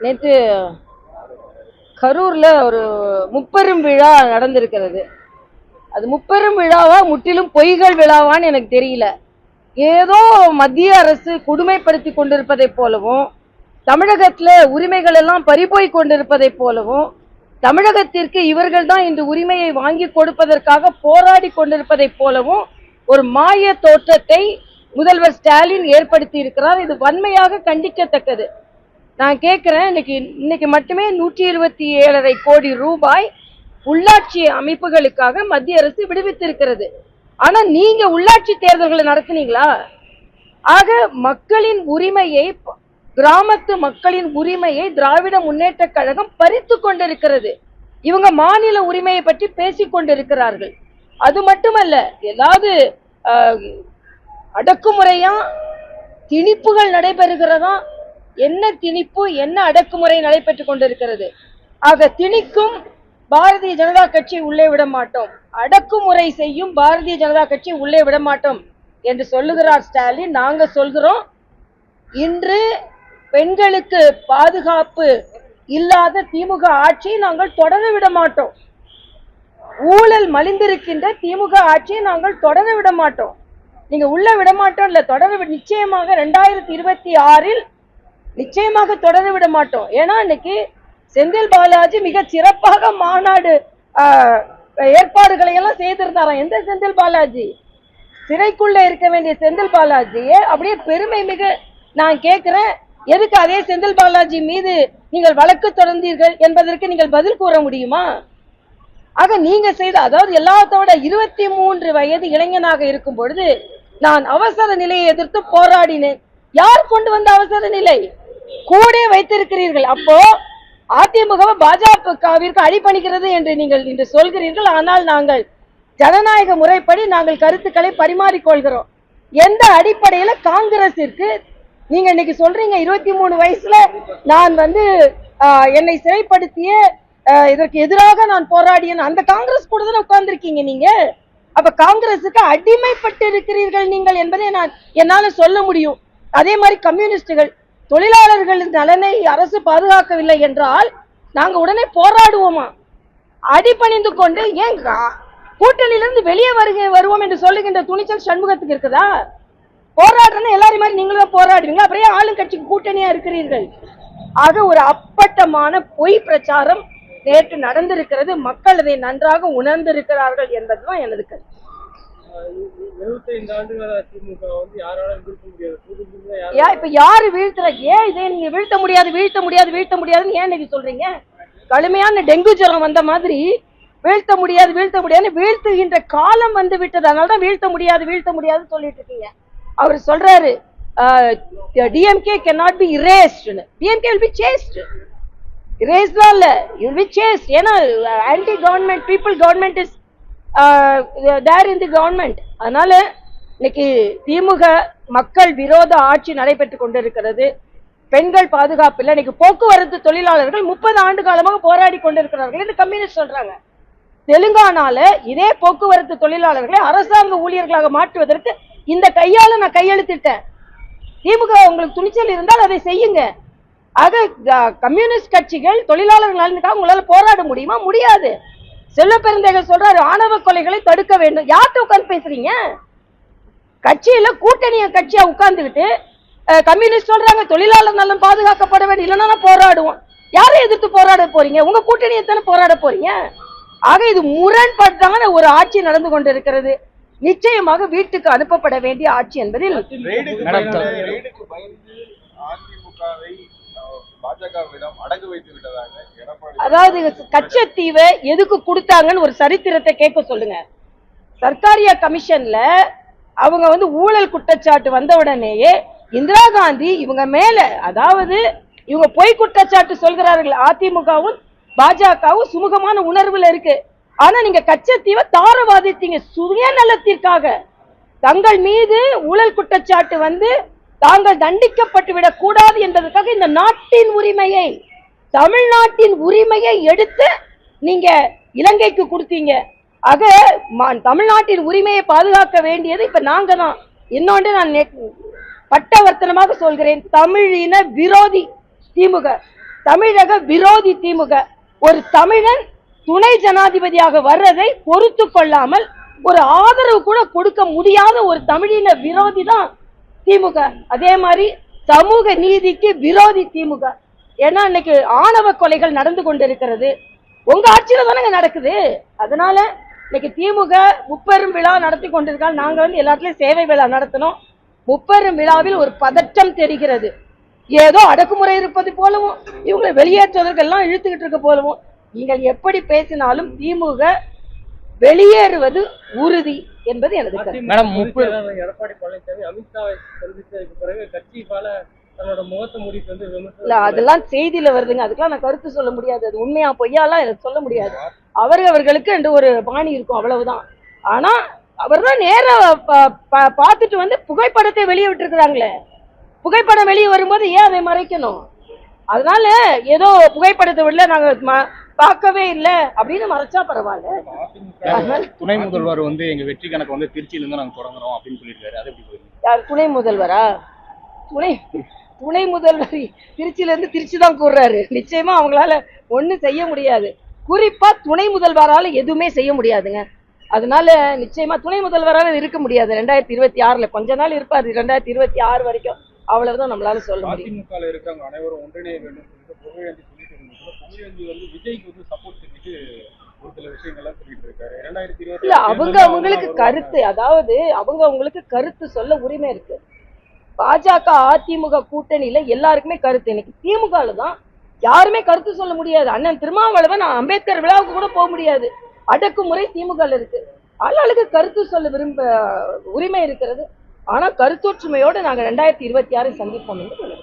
நேற்று கரூர்ல ஒரு முப்பெரும் விழா நடந்திருக்கிறது. அது முப்பெரும் விழாவா முற்றிலும் பொய்கள் விழாவான்னு எனக்கு தெரியல. ஏதோ மத்திய அரசு கொடுமைப்படுத்தி கொண்டிருப்பதை போலவும், தமிழகத்துல உரிமைகள் எல்லாம் பறிபோய் கொண்டிருப்பதை போலவும், தமிழகத்திற்கு இவர்கள் தான் இன்று உரிமையை வாங்கி கொடுப்பதற்காக போராடி கொண்டிருப்பதை போலவும் ஒரு மாய தோற்றத்தை முதல்வர் ஸ்டாலின் ஏற்படுத்தி இருக்கிறார். இது வன்மையாக கண்டிக்கத்தக்கது. நான் கேட்கிறேன், இன்னைக்கு மட்டுமே 127.5 கோடி ரூபாய் உள்ளாட்சி அமைப்புகளுக்காக மத்திய அரசு விடுவித்திருக்கிறது. ஆனா நீங்க உள்ளாட்சி தேர்தல்களை நடத்தினீங்களா? ஆக மக்களின் உரிமையை, கிராமத்து மக்களின் உரிமையை திராவிட முன்னேற்ற கழகம் பறித்து கொண்டிருக்கிறது. இவங்க மாநில உரிமையை பற்றி பேசிக் கொண்டிருக்கிறார்கள். அது மட்டுமல்ல, ஏதாவது அடக்குமுறையா திணிப்புகள் நடைபெறுகிறதா? என்ன திணிப்பு, என்ன அடக்குமுறை நடைபெற்றுக் கொண்டிருக்கிறது? ஆக திணிக்கும் பாரதிய ஜனதா கட்சி உள்ளே விட மாட்டோம், அடக்குமுறை செய்யும் பாரதிய ஜனதா கட்சி உள்ளே விட மாட்டோம் என்று சொல்லுகிறார் ஸ்டாலின். நாங்க சொல்கிறோம், இன்று பெண்களுக்கு பாதுகாப்பு இல்லாத திமுக ஆட்சியை நாங்கள் தொடர விட மாட்டோம். ஊழல் மலிந்திருக்கின்ற திமுக ஆட்சியை நாங்கள் தொடர விட மாட்டோம். நீங்க உள்ள விட மாட்டோம் இல்ல, தொடர நிச்சயமாக 2026 நிச்சயமாக தொடர விட மாட்டோம். ஏன்னா இன்னைக்கு செந்தில் பாலாஜி மிக சிறப்பாக மாநாடு ஏற்பாடுகளை எல்லாம் செய்திருந்தாராம். எந்த செந்தில் பாலாஜி? சிறைக்குள்ள இருக்க வேண்டிய செந்தில் பாலாஜியே அப்படியே பெருமை மிக. நான் கேட்கிறேன், எதுக்கு அதே செந்தில் பாலாஜி மீது நீங்கள் வழக்கு தொடர்ந்தீர்கள் என்பதற்கு நீங்கள் பதில் கூற முடியுமா? ஆக நீங்க செய்த, அதாவது எல்லாத்தோட 23 வயது இளைஞனாக இருக்கும் பொழுது நான் அவசர நிலையை எதிர்த்து போராடினேன். யார் கொண்டு வந்த அவசர நிலை? கூட வைத்திருக்கிறீர்கள். அப்போ அதிமுக பாஜகவிற்கு அடிபணிக்கிறது என்று நீங்கள் இன்று சொல்கிறீர்கள். ஆனால் நாங்கள் ஜனநாயக முறைப்படி நாங்கள் கருத்துக்களை பரிமாறிக்கொள்கிறோம். எந்த அடிப்படையில காங்கிரசிற்கு நீங்க இன்னைக்கு சொல்றீங்க 23 வயசுல நான் என்னை சிறைப்படுத்திய இதற்கு எதிராக நான் போராடியேன்? அந்த காங்கிரஸ் கூட தானே உட்கார்ந்துருக்கீங்க நீங்க. அப்ப காங்கிரசுக்கு அடிமைப்பட்டு இருக்கிறீர்கள் நீங்கள் என்பதை என்னால சொல்ல முடியும். அதே மாதிரி கம்யூனிஸ்டுகள், தொழிலாளர்களின் நலனை அரசு பாதுகாக்கவில்லை என்றால் நாங்க உடனே போராடுவோமா? அடிபணிந்து கொண்டு ஏன் கூட்டணியிலிருந்து வெளியே வருவோம் என்று சொல்லுகின்ற துணிச்சல் சண்முகத்துக்கு இருக்குதா? போராடுறேன்னு எல்லாரும் மாதிரி நீங்களும் போராடுவீங்க, அப்புறம் ஆளுங்கட்சிக்கு கூட்டணியா இருக்கிறீர்கள். ஆக ஒரு அப்பட்டமான பொய் பிரச்சாரம் நேற்று நடந்திருக்கிறது. மக்கள் அதை நன்றாக உணர்ந்திருக்கிறார்கள் என்பதுதான் எனது கருத்து. 75 ஆண்டுகள திமுக யாராலும் வீழ்த்த முடியாது. இப்ப யாரு வீழ்த்துற? ஏன் இதை நீங்க வீழ்த்த முடியாதுன்னு ஏன் நீங்க சொல்றீங்க? கடுமையான டெங்கு ஜுரம் வந்த மாதிரி வீழ்த்த முடியாதுன்னு வீழ்த்துகின்ற காலம் வந்து விட்டது. அதனாலதான் வீழ்த்த முடியாது சொல்லிட்டு இருக்கீங்க. அவர் சொல்றாரு, DMK cannot be erased. DMK will be chased. erased-லாம் இல்ல, you will be chased. ஏன்னா anti government people government is there in the government. அதனால இன்னைக்கு திமுக மக்கள் விரோத ஆட்சி நடைபெற்றுக் கொண்டிருக்கிறது. பெண்கள் பாதுகாப்பு இல்லை. இன்னைக்கு போக்குவரத்து தொழிலாளர்கள் 30 ஆண்டு காலமாக போராடி கொண்டிருக்கிறார்கள் என்று கம்யூனிஸ்ட் சொல்றாங்க. தெலுங்கானால இதே போக்குவரத்து தொழிலாளர்களை அரசாங்க ஊழியர்களாக மாற்றுவதற்கு இந்த கையால நான் கையெழுத்திட்டேன். திமுக உங்களுக்கு துணிச்சல் இருந்தால் அதை செய்யுங்க. ஆக கம்யூனிஸ்ட் கட்சிகள் தொழிலாளர்கள் நலனுக்காக உங்களால போராட முடியுமா? முடியாது. செல்வ பெருந்தகைகள் சொல்றாரு, ஆணவ கொலைகளை தடுக்க வேண்டும். யார்கிட்ட உட்கார்ந்து பேசுறீங்க? கட்சியில கூட்டணிய கட்சியா உட்கார்ந்துகிட்டு கம்யூனிஸ்ட் சொல்றாங்க தொழிலாளர் நலன் பாதுகாக்கப்பட வேண்டும், இல்லைன்னா போராடுவோம். யாரை எதிர்த்து போராட போறீங்க? உங்க கூட்டணியை தானே போராட போறீங்க. ஆக இது முரண்பட்டான ஒரு ஆட்சி நடந்து கொண்டிருக்கிறது. நிச்சயமாக வீட்டுக்கு அனுப்பப்பட வேண்டிய ஆட்சி என்பதில் அதாவது கச்சத்தீவை எதுக்கு கொடுத்தாங்கன்னு ஒரு சரித்திரத்தை கேட்க சொல்லுங்க. சர்க்காரியா கமிஷன்ல அவங்க ஊழல் குற்றச்சாட்டு வந்த உடனேயே இந்திரா காந்தி இவங்க மேல, அதாவது இவங்க பொய் குற்றச்சாட்டு சொல்கிறார்கள். அதிமுகவும் பாஜகவும் சுமூகமான உணர்வுல இருக்கு. ஆனா நீங்க கச்சத்தீவை தாரவாதித்தீங்க சுயநலத்திற்காக. தங்கள் மீது ஊழல் குற்றச்சாட்டு தாங்கள் தண்டிக்கப்பட்டு விடக் கூடாது என்பதற்காக இந்த நாட்டின் உரிமையை, தமிழ்நாட்டின் உரிமையை எடுத்து நீங்க இலங்கைக்கு கொடுத்தீங்க. ஆக தமிழ்நாட்டின் உரிமையை பாதுகாக்க வேண்டியது இப்ப நாங்க தான். இன்னொன்று நான் பட்டவர்த்தனமாக சொல்கிறேன், தமிழின விரோதி திமுக. தமிழக விரோதி திமுக. ஒரு தமிழன் துணை ஜனாதிபதியாக வர்றதை பொறுத்து கொள்ளாமல் ஒரு ஆதரவு கூட கொடுக்க முடியாத ஒரு தமிழின விரோதி தான் திமுக. அதே மாதிரி சமூக நீதிக்கு விரோதி திமுக. ஏன்னா இன்னைக்கு ஆணவ கொலைகள் நடந்து கொண்டிருக்கிறது. உங்க ஆட்சியில தானங்க நடக்குது. அதனால இன்னைக்கு திமுக முப்பெரும் விழா நடத்தி கொண்டிருக்காங்க. நாங்க வந்து எல்லா இடத்துலயும் சேவை விழா நடத்தணும். முப்பெரும் விழாவில் ஒரு பதற்றம் தெரிகிறது. ஏதோ அடக்குமுறை இருப்பது போலவும் இவங்களை வெளியேற்றுவதற்கெல்லாம் இழுத்துக்கிட்டு இருக்க போலவும். நீங்கள் எப்படி பேசினாலும் திமுக வெளியேறுவது உறுதி என்பது எனது கருத்து. மேடம், எடப்பாடி பழனிசாமி அமித்ஷாவை சந்தித்ததுக்கு பிறகு கட்சி பல தன்னோட முகத்தை மூடிட்டு வந்து இல்ல, அதெல்லாம் செய்தியில வருதுங்க. அதுக்கெல்லாம் நான் கருத்து சொல்ல முடியாது. அது உண்மையா பொய்யாலாம் எனக்கு சொல்ல முடியாது. அவர்களுக்கு என்று ஒரு பாணி இருக்கும், அவ்வளவுதான். ஆனா அவர் தான் நேரா பார்த்துட்டு வந்து புகைப்படத்தை வெளியே விட்டுருக்கிறாங்களே. புகைப்படம் வெளியே வரும்போது ஏன் அதை மறைக்கணும்? அதனால ஏதோ புகைப்படத்தை விட நாங்க பார்க்கவே இல்லை அப்படின்னு மறைச்சா பரவாயில்ல. துணை முதல்வர் வந்து எங்க வெற்றி கணக்கு வந்து திருச்சியில இருந்து நாங்க தொடங்குறோம் அப்படின்னு சொல்லியிருக்காரு. அது எப்படி போயிருக்கு? யார் துணை முதல்வரா? துணை முதல்வர் திருச்சியில இருந்து திருச்சி தான் கூறுறாரு. நிச்சயமா அவங்களால ஒண்ணும் செய்ய முடியாது. குறிப்பா துணை முதல்வரால எதுவுமே செய்ய முடியாதுங்க. அதனால நிச்சயமா துணை முதல்வரால இருக்க முடியாது. 2026 கொஞ்ச நாள் இருப்பாரு. 2026 வரைக்கும் அவ்வளவுதான் நம்மளால சொல்ல முடியும். அதிமுக இருக்காங்க அனைவரும் ஒன்றிணைய வேண்டும் புகழேந்தி சொல்லிட்டு இருந்தது. புகழேந்தி வந்து விஜய்க்கு வந்து சப்போர்ட் செஞ்சுட்டு ஒரு சில விஷயங்கள்லாம் சொல்லிட்டு இருக்காரு. 2020 இல்ல, அவங்களுக்கு கருத்து, அதாவது அவங்களுக்கு கருத்து சொல்ல உரிமை இருக்கு. பாஜக அதிமுக கூட்டணியில எல்லாருக்குமே கருத்து. இன்னைக்கு திமுகல தான் யாருமே கருத்து சொல்ல முடியாது. அண்ணன் திருமாவளவன் அம்பேத்கர் விழாவுக்கு கூட போக முடியாது. அடக்குமுறை திமுக இருக்கு. ஆளாளுக்கு கருத்து சொல்ல உரிமை இருக்கிறது. ஆனா கருத்தொற்றுமையோடு நாங்க 2026 சந்திப்போம் என்று